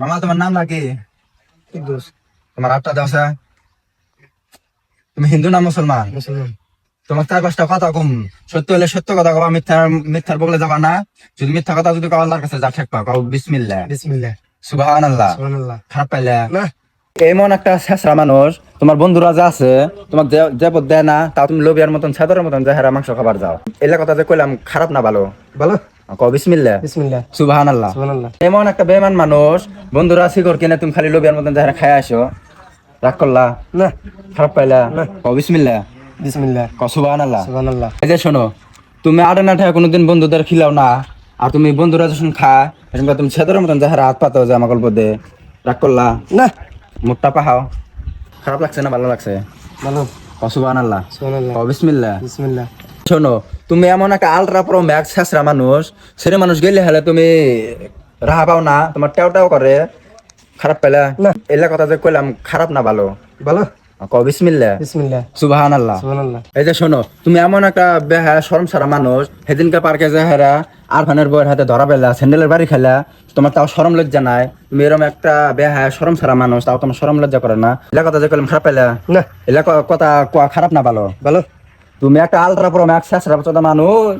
মামা তোমার নাম নাকি? কুদ্দুস। তোমার হাতটা দাও স্যার। তুমি হিন্দু না মুসলমান? মুসলমান। তোমার 4-5টা কথা কম। সত্য হলে সত্য কথা কবা, মিথ্যার বগলে যাবা না। যদি মিথ্যা কথা যদি কাউ আল্লাহর কাছে যা ঠেকবা, কাউ বিসমিল্লাহ, বিসমিল্লাহ। সুবহানাল্লাহ। সুবহানাল্লাহ। খারাপ পাইলে না। এমন একটা শেষরা মানুষ, তোমার বন্ধুরা যা আছে তোমার যে পদ দেয় না, তাও তুমি লোভিয়ার মতন ছাদরের মতন যাহারা মাংস খাবার যাও। এলা কথা যে কইলাম খারাপ না ভালো? ভালো। কও বিসমিল্লাহ, বিসমিল্লাহ। সুবহানাল্লাহ। সুবহানাল্লাহ। এমন একটা বেমান মানুষ, বন্ধুরা শিকর কিনে তুমি খালি লোভিয়ার মতন যাহারা খায় আসো, রাগ করলা? না। খারাপ পাইলা? না। কও বিসমিল্লাহ, বিসমিল্লাহ। কও সুবহানাল্লাহ। সুবহানাল্লাহ। এই যে শোনো, তুমি আড়ে না ঠায় কোনোদিন বন্ধুদের খিলাও না, আর তুমি বন্ধুরা যখন খা এরকম তুমি ছাদরের মতন যাহারা হাত পাতো যে আমার গল্প দে, রাগ করলা? না। মুখটা পাহাও। খারাপ লাগছে না ভালো লাগছে? ভালো। কও সুবহানাল্লাহ, সুবহানাল্লাহ। কও বিসমিল্লাহ। বিসমিল্লাহ। শোনো, তুমি এমন একটা আলট্রা প্রো ম্যাক্স ছেঁচড়া মানুষ, সেরে মানুষ গেলে হলে তুমি রাহা পাও না, তোমার টেও করে। খারাপ পেলা? না। এলা কথা যে কইলাম খারাপ না ভালো? ভালো। কও বিসমিল্লাহ, বিসমিল্লাহ। সুবহানাল্লাহ। সুবহানাল্লাহ। এই যে শোনো, তুমি এমন একটা বেহা শরম সারা মানুষ, সেদিনকে পার্কে যে হেরা আর ফানের বইয়ের হাতে ধরা পেলা, স্যান্ডেলের বাড়ি খেলা, তোমার তাও শরম লজ্জা নাই? তুমি এরকম একটা বেহা শরম সারা মানুষ, তাও তোমার শরম লজ্জা করে না? এলা কথা যে কইলাম খারাপ পেলা? না। এলা কথা কোয়া খারাপ না ভালো? ভালো। তুমি একটা আলট্রা প্রো ম্যাক্স ছেঁচড়া মানুষ।